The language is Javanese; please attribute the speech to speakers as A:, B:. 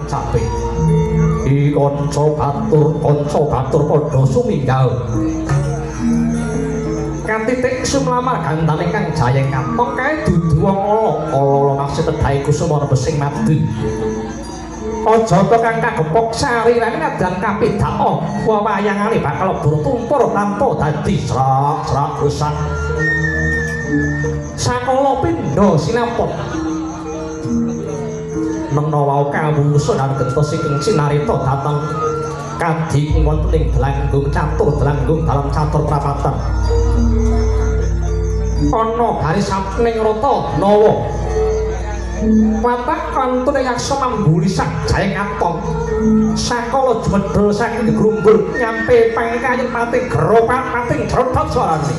A: capek i kanca batur padha suminggaw katitik sumlamar gantane kang jayeng kapok kae dudu wong ala maksud tedhae kusuma besing madu aja to kang kagepok sarirane kadang kapedhak wayangane bakal bertumpur tanpa dadi srak-srak rusak sakala pindha sinaput menawa kawungsun lan gentos ing sinarita dhateng kadhi wonten ing delanggung catur dalam catur prapatan ana garis samping rata nawa watak kantune yaksa mambuli sak jayeng katong sakala jumedhul saking grumbul nyampe pangkayen pating geropat pating drotot suarane